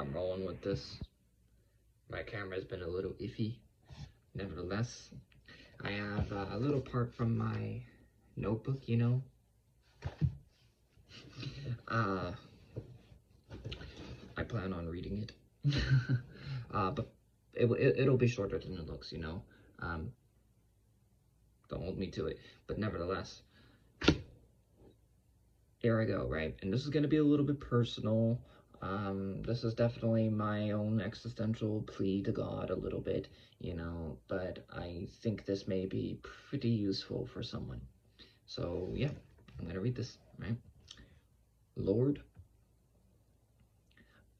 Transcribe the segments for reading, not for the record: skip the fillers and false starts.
I'm rolling with this. My camera's been a little iffy. Nevertheless, I have a little part from my notebook, you know. Uh, I plan on reading it. But it'll be shorter than it looks, you know. Don't hold me to it. But nevertheless, here I go, right? And this is going to be a little bit personal. This is definitely my own existential plea to God a little bit, you know, but I think this may be pretty useful for someone. So, yeah, I'm going to read this, right? Lord,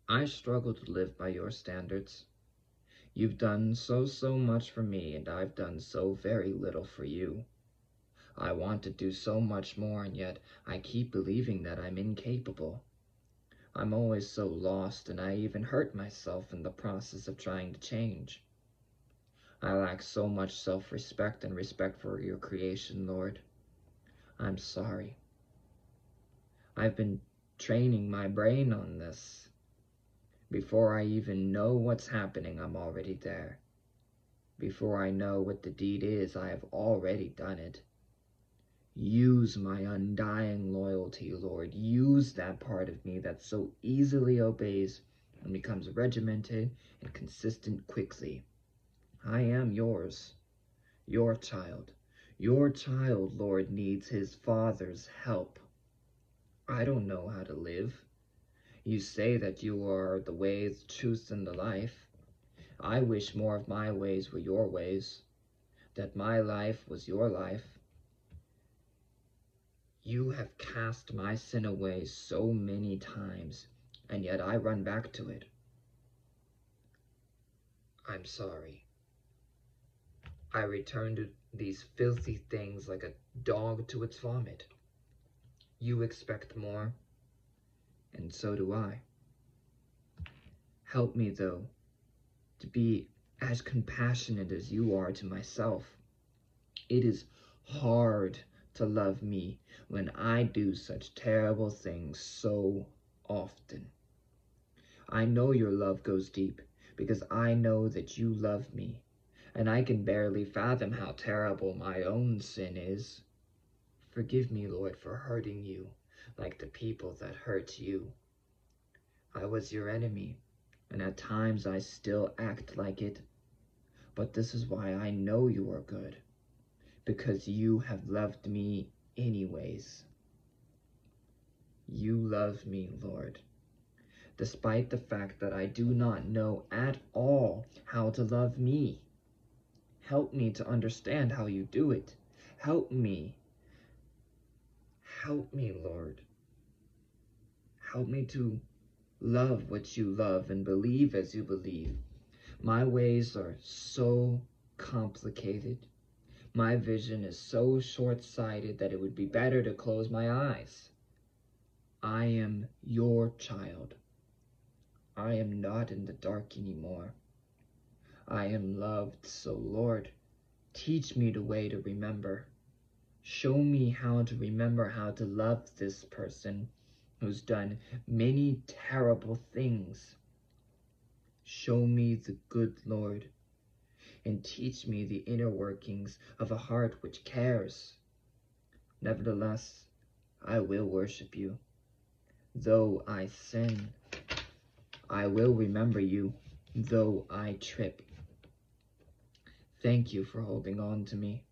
I struggle to live by your standards. You've done so much for me, and I've done so very little for you. I want to do so much more, and yet I keep believing that I'm incapable. I'm always so lost, and I even hurt myself in the process of trying to change. I lack so much self-respect and respect for your creation, Lord. I'm sorry. I've been training my brain on this. Before I even know what's happening, I'm already there. Before I know what the deed is, I have already done it. Use my undying loyalty, Lord. Use that part of me that so easily obeys and becomes regimented and consistent quickly. I am yours, your child. Your child, Lord, needs his Father's help. I don't know how to live. You say that you are the way, the truth, and the life. I wish more of my ways were your ways, that my life was your life. You have cast my sin away so many times, and yet I run back to it. I'm sorry. I return to these filthy things like a dog to its vomit. You expect more, and so do I. Help me, though, to be as compassionate as you are to myself. It is hard to love me when I do such terrible things so often. I know your love goes deep because I know that you love me, and I can barely fathom how terrible my own sin is. Forgive me, Lord, for hurting you like the people that hurt you. I was your enemy, and at times I still act like it. But this is why I know you are good, because you have loved me anyways. You love me, Lord, despite the fact that I do not know at all how to love me. Help me to understand how you do it. Help me. Help me, Lord. Help me to love what you love and believe as you believe. My ways are so complicated. My vision is so short-sighted that it would be better to close my eyes. I am your child. I am not in the dark anymore. I am loved, so Lord, teach me the way to remember. Show me how to remember how to love this person who's done many terrible things. Show me the good, Lord, and teach me the inner workings of a heart which cares. Nevertheless, I will worship you. Though I sin, I will remember you, though I trip. Thank you for holding on to me.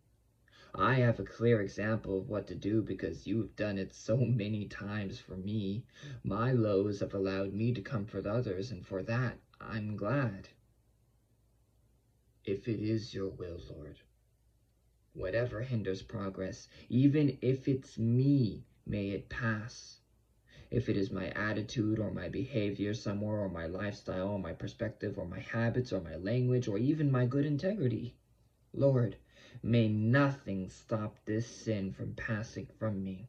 I have a clear example of what to do because you've done it so many times for me. My lows have allowed me to comfort others, and for that, I'm glad. If it is your will, Lord, whatever hinders progress, even if it's me, may it pass. If it is my attitude or my behavior somewhere or my lifestyle or my perspective or my habits or my language or even my good integrity, Lord, may nothing stop this sin from passing from me.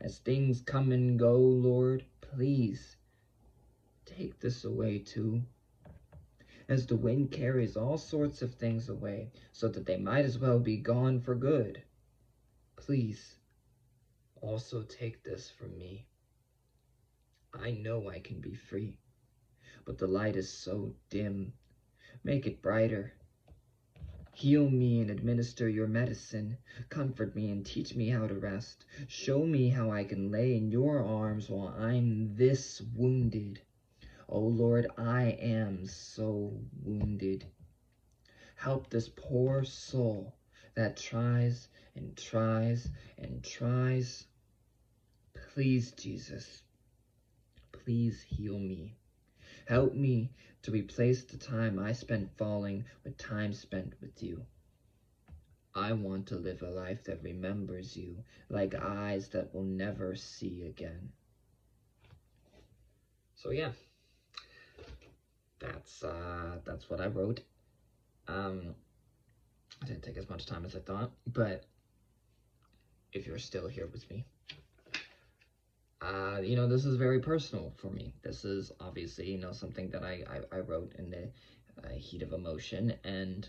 As things come and go, Lord, please take this away too. As the wind carries all sorts of things away so that they might as well be gone for good, please also take this from me. I know I can be free, but the light is so dim. Make it brighter. Heal me and administer your medicine. Comfort me and teach me how to rest. Show me how I can lay in your arms while I'm this wounded. Oh Lord, I am so wounded. Help this poor soul that tries and tries and tries. Please, Jesus, please heal me. Help me to replace the time I spent falling with time spent with you. I want to live a life that remembers you, like eyes that will never see again. So yeah, that's what I wrote. It didn't take as much time as I thought, but if you're still here with me, this is very personal for me. This is obviously, something that I wrote in the heat of emotion, and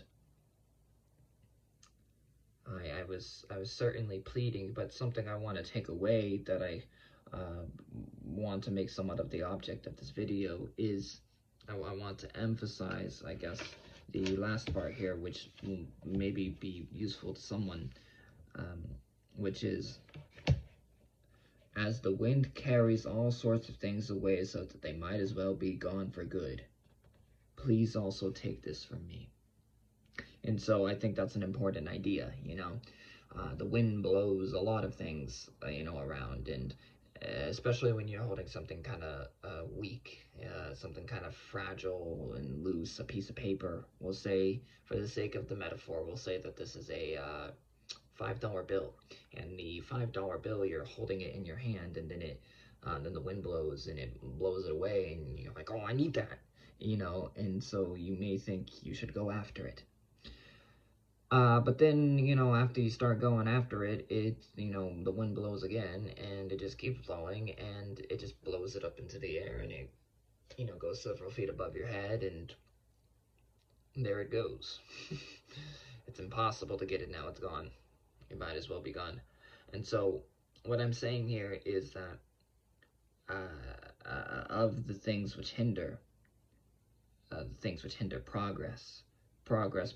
I was certainly pleading, but something I want to take away that I want to make somewhat of the object of this video is I want to emphasize, I guess, the last part here, which will maybe be useful to someone, which is, as the wind carries all sorts of things away so that they might as well be gone for good, please also take this from me. And so I think that's an important idea, the wind blows a lot of things, around, and especially when you're holding something kind of weak, something kind of fragile and loose, a piece of paper. We'll say, for the sake of the metaphor, we'll say that this is a $5 bill, and the $5 bill, you're holding it in your hand, and then the wind blows and it blows it away, and you're like, oh, I need that, and so you may think you should go after it. But then, after you start going after it, the wind blows again, and it just keeps blowing, and it just blows it up into the air, and it, goes several feet above your head, and there it goes. It's impossible to get it now, it's gone. It might as well be gone. And so, what I'm saying here is that, of the things which hinder progress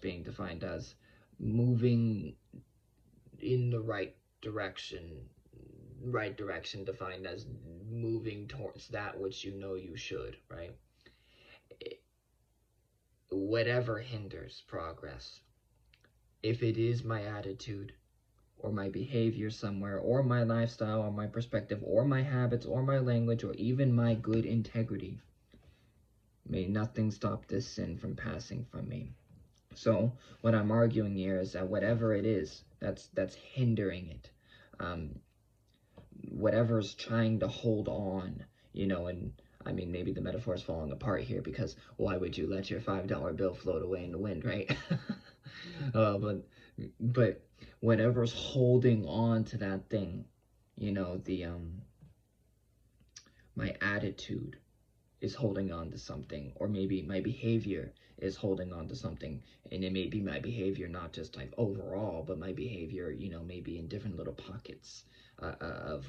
being defined as moving in the right direction defined as moving towards that which you should, right? Whatever hinders progress, if it is my attitude or my behavior somewhere, or my lifestyle, or my perspective, or my habits, or my language, or even my good integrity, may nothing stop this sin from passing from me. So what I'm arguing here is that whatever it is that's hindering it, whatever's trying to hold on, and I mean, maybe the metaphor is falling apart here, because why would you let your $5 bill float away in the wind, right? But whatever's holding on to that thing, my attitude is holding on to something, or maybe my behavior is holding on to something, and it may be my behavior not just like overall, but my behavior, maybe in different little pockets of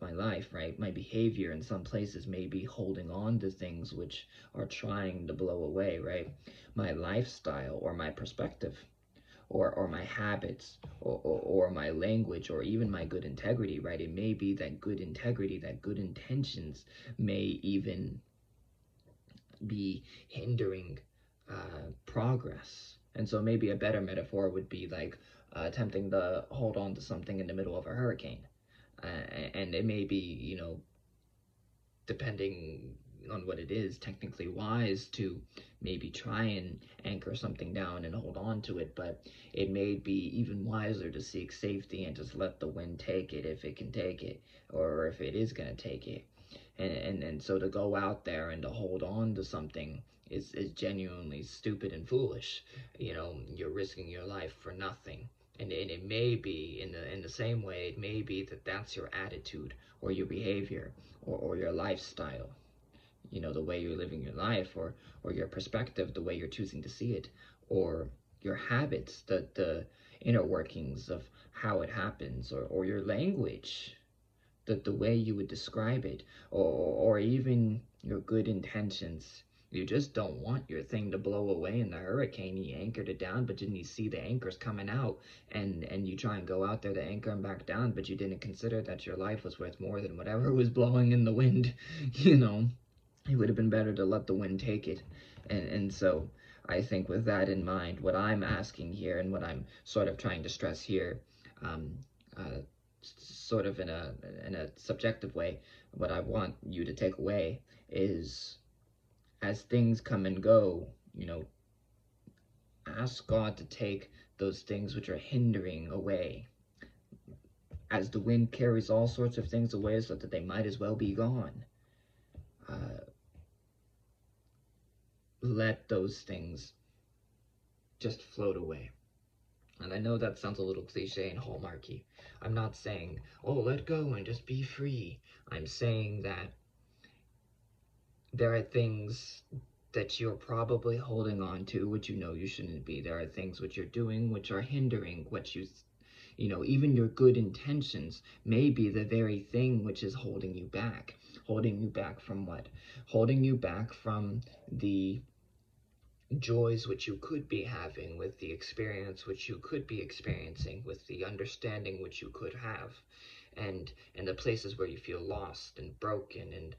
my life, right? My behavior in some places may be holding on to things which are trying to blow away, right? My lifestyle, or my perspective, or my habits, or my language, or even my good integrity, right? It may be that good integrity, that good intentions may even be hindering progress. And so maybe a better metaphor would be like attempting to hold on to something in the middle of a hurricane. And it may be, depending on what it is, technically wise to maybe try and anchor something down and hold on to it, but it may be even wiser to seek safety and just let the wind take it if it can take it, or if it is going to take it. And so to go out there and to hold on to something is genuinely stupid and foolish. You're risking your life for nothing. And it may be, in the same way, it may be that that's your attitude, or your behavior, or your lifestyle, the way you're living your life, or your perspective, the way you're choosing to see it, or your habits, the inner workings of how it happens, or your language, the way you would describe it, or even your good intentions. You just don't want your thing to blow away in the hurricane. You anchored it down, but didn't you see the anchors coming out? And you try and go out there to anchor them back down, but you didn't consider that your life was worth more than whatever was blowing in the wind. You know, it would have been better to let the wind take it. And so I think with that in mind, what I'm asking here and what I'm sort of trying to stress here, um, uh, sort of in a subjective way, what I want you to take away is, as things come and go, you know, ask God to take those things which are hindering away. As the wind carries all sorts of things away so that they might as well be gone, uh, let those things just float away. And I know that sounds a little cliche and hallmarky. I'm not saying, oh, let go and just be free. I'm saying that there are things that you're probably holding on to which you know you shouldn't be. There are things which you're doing which are hindering what you know, even your good intentions may be the very thing which is holding you back. Holding you back from what? Holding you back from the joys which you could be having, with the experience which you could be experiencing, with the understanding which you could have, and the places where you feel lost and broken and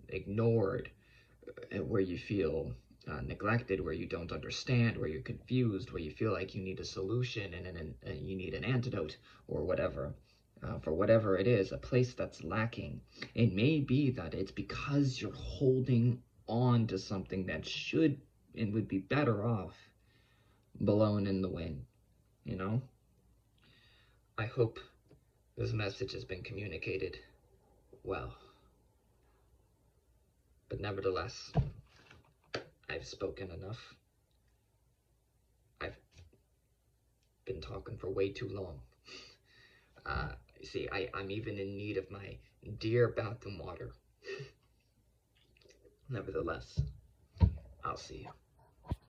ignored, where you feel neglected, where you don't understand, where you're confused, where you feel like you need a solution and you need an antidote or whatever. For whatever it is, a place that's lacking. It may be that it's because you're holding on to something that should and would be better off blown in the wind, you know? I hope this message has been communicated well. But nevertheless, I've spoken enough. I've been talking for way too long. See, I'm even in need of my dear bath and water. Nevertheless, I'll see you.